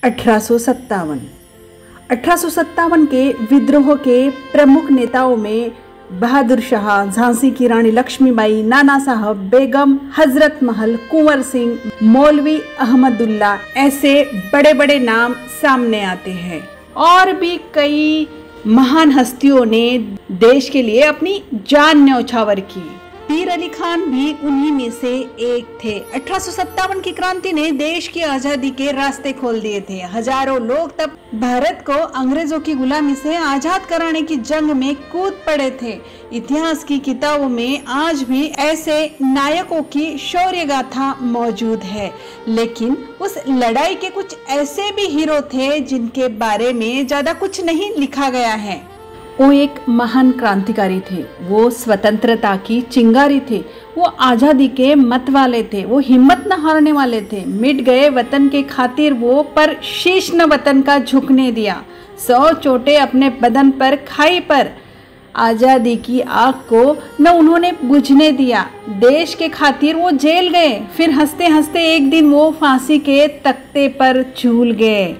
1857 के विद्रोह के प्रमुख नेताओं में बहादुर शाह, झांसी की रानी लक्ष्मीबाई, नाना साहब, बेगम हजरत महल, कुंवर सिंह, मौलवी अहमदुल्ला ऐसे बड़े बड़े नाम सामने आते हैं। और भी कई महान हस्तियों ने देश के लिए अपनी जान न्यौछावर की। पीर अली खान भी उन्हीं में से एक थे। 1857 की क्रांति ने देश की आजादी के रास्ते खोल दिए थे। हजारों लोग तब भारत को अंग्रेजों की गुलामी से आजाद कराने की जंग में कूद पड़े थे। इतिहास की किताबों में आज भी ऐसे नायकों की शौर्य गाथा मौजूद है, लेकिन उस लड़ाई के कुछ ऐसे भी हीरो थे जिनके बारे में ज्यादा कुछ नहीं लिखा गया है। वो एक महान क्रांतिकारी थे, वो स्वतंत्रता की चिंगारी थे, वो आज़ादी के मत वाले थे, वो हिम्मत न हारने वाले थे। मिट गए वतन के खातिर वो पर शीश न वतन का झुकने दिया। 100 चोटें अपने बदन पर खाई पर आज़ादी की आग को न उन्होंने बुझने दिया। देश के खातिर वो जेल गए, फिर हंसते हंसते एक दिन वो फांसी के तख्ते पर झूल गए।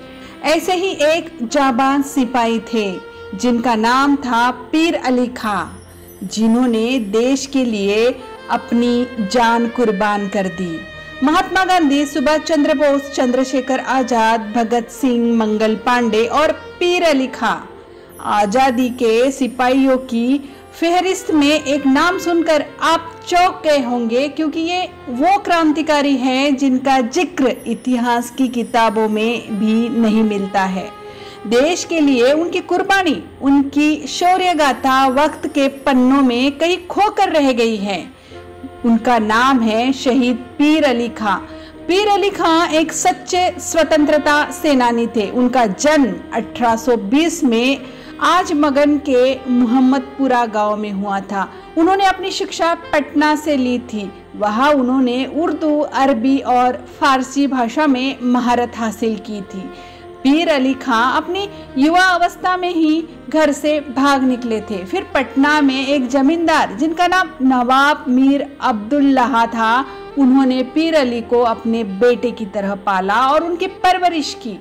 ऐसे ही एक जाबाज सिपाही थे जिनका नाम था पीर अली खां, जिन्होंने देश के लिए अपनी जान कुर्बान कर दी। महात्मा गांधी, सुभाष चंद्र बोस, चंद्रशेखर आजाद, भगत सिंह, मंगल पांडे और पीर अली खां, आजादी के सिपाहियों की फहरिस्त में एक नाम सुनकर आप चौंक गए होंगे, क्योंकि ये वो क्रांतिकारी हैं जिनका जिक्र इतिहास की किताबों में भी नहीं मिलता है। देश के लिए उनकी कुर्बानी, उनकी शौर्य गाथा वक्त के पन्नों में कहीं खोकर रह गई है। उनका नाम है शहीद पीर अली खां। पीर अली खां एक सच्चे स्वतंत्रता सेनानी थे। उनका जन्म 1820 में आजमगन के मोहम्मदपुरा गांव में हुआ था। उन्होंने अपनी शिक्षा पटना से ली थी। वहां उन्होंने उर्दू, अरबी और फारसी भाषा में महारत हासिल की थी। पीर अली खां अपनी युवा अवस्था में ही घर से भाग निकले थे। फिर पटना में एक जमींदार जिनका नाम नवाब मीर अब्दुल्लाह था, उन्होंने पीर अली को अपने बेटे की तरह पाला और उनकी परवरिश की।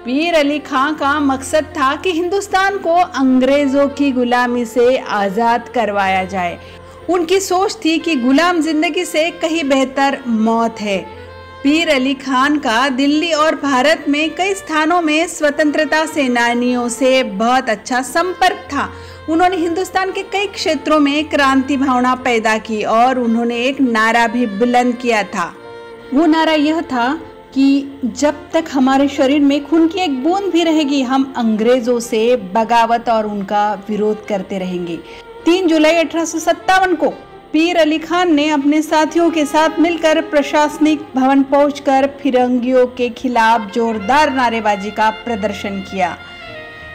पीर अली खां का मकसद था कि हिंदुस्तान को अंग्रेजों की गुलामी से आज़ाद करवाया जाए। उनकी सोच थी कि गुलाम जिंदगी से कहीं बेहतर मौत है। पीर अली खान का दिल्ली और भारत में कई स्थानों में स्वतंत्रता सेनानियों से बहुत अच्छा संपर्क था। उन्होंने हिंदुस्तान के कई क्षेत्रों में क्रांति भावना पैदा की और उन्होंने एक नारा भी बुलंद किया था। वो नारा यह था कि जब तक हमारे शरीर में खून की एक बूंद भी रहेगी, हम अंग्रेजों से बगावत और उनका विरोध करते रहेंगे। 3 जुलाई 1857 को पीर अली खान ने अपने साथियों के साथ मिलकर प्रशासनिक भवन पहुंचकर फिरंगियों के खिलाफ जोरदार नारेबाजी का प्रदर्शन किया।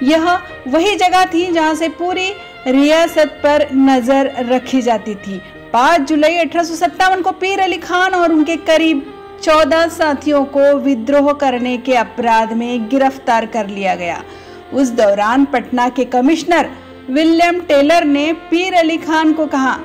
यह वही जगह थी जहां से पूरी रियासत पर नजर रखी जाती थी। 5 जुलाई 1857 को पीर अली खान और उनके करीब 14 साथियों को विद्रोह करने के अपराध में गिरफ्तार कर लिया गया। उस दौरान पटना के कमिश्नर विलियम टेलर ने पीर अली खान को कहा,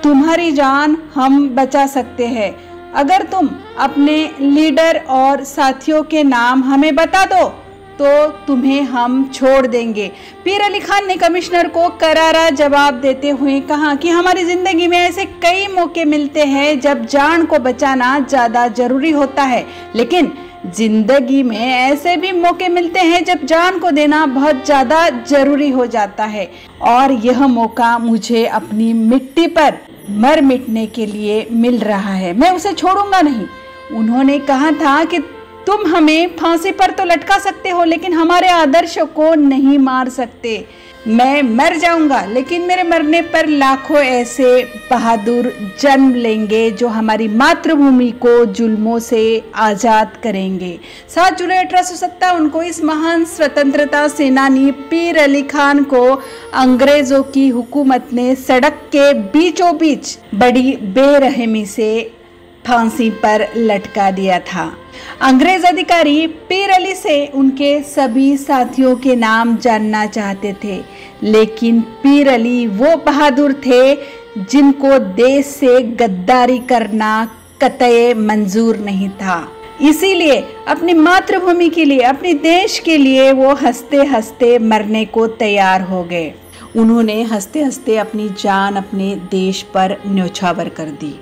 तुम्हारी जान हम बचा सकते हैं, अगर तुम अपने लीडर और साथियों के नाम हमें बता दो तो तुम्हें हम छोड़ देंगे। पीर अली खान ने कमिश्नर को करारा जवाब देते हुए कहा कि हमारी जिंदगी में ऐसे कई मौके मिलते हैं जब जान को बचाना ज्यादा जरूरी होता है, लेकिन जिंदगी में ऐसे भी मौके मिलते हैं जब जान को देना बहुत ज्यादा जरूरी हो जाता है, और यह मौका मुझे अपनी मिट्टी पर मर मिटने के लिए मिल रहा है, मैं उसे छोड़ूंगा नहीं। उन्होंने कहा था कि तुम हमें फांसी पर तो लटका सकते हो, लेकिन हमारे आदर्शों को नहीं मार सकते। मैं मर जाऊंगा, लेकिन मेरे मरने पर लाखों ऐसे बहादुर जन्म लेंगे जो हमारी मातृभूमि को जुल्मों से आज़ाद करेंगे। 7 जुलाई 1857 को इस महान स्वतंत्रता सेनानी पीर अली खान को अंग्रेजों की हुकूमत ने सड़क के बीचों बीच बड़ी बेरहमी से फांसी पर लटका दिया था। अंग्रेज अधिकारी पीर अली से उनके सभी साथियों के नाम जानना चाहते थे, लेकिन पीर अली वो बहादुर थे जिनको देश से गद्दारी करना कतई मंजूर नहीं था। इसीलिए अपनी मातृभूमि के लिए, अपने देश के लिए वो हंसते हंसते मरने को तैयार हो गए। उन्होंने हंसते हंसते अपनी जान अपने देश पर न्यौछावर कर दी।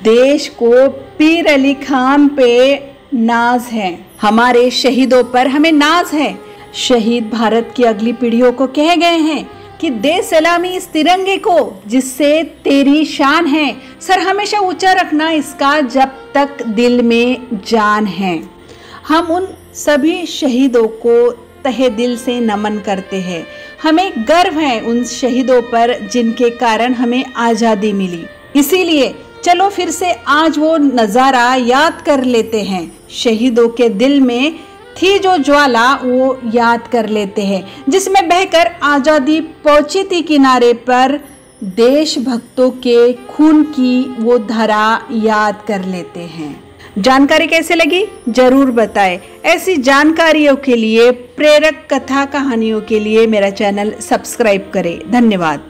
देश को पीर अली खान पे नाज है, हमारे शहीदों पर हमें नाज है। शहीद भारत की अगली पीढ़ियों को कह गए हैं कि दे सलामी इस तिरंगे को जिससे तेरी शान है, सर हमेशा ऊंचा रखना इसका जब तक दिल में जान है। हम उन सभी शहीदों को तहे दिल से नमन करते हैं। हमें गर्व है उन शहीदों पर जिनके कारण हमें आज़ादी मिली। इसीलिए चलो फिर से आज वो नज़ारा याद कर लेते हैं। शहीदों के दिल में थी जो ज्वाला वो याद कर लेते हैं, जिसमें बहकर आज़ादी पहुंची थी किनारे पर। देशभक्तों के खून की वो धारा याद कर लेते हैं। जानकारी कैसे लगी जरूर बताएं। ऐसी जानकारियों के लिए, प्रेरक कथा कहानियों के लिए मेरा चैनल सब्सक्राइब करें। धन्यवाद।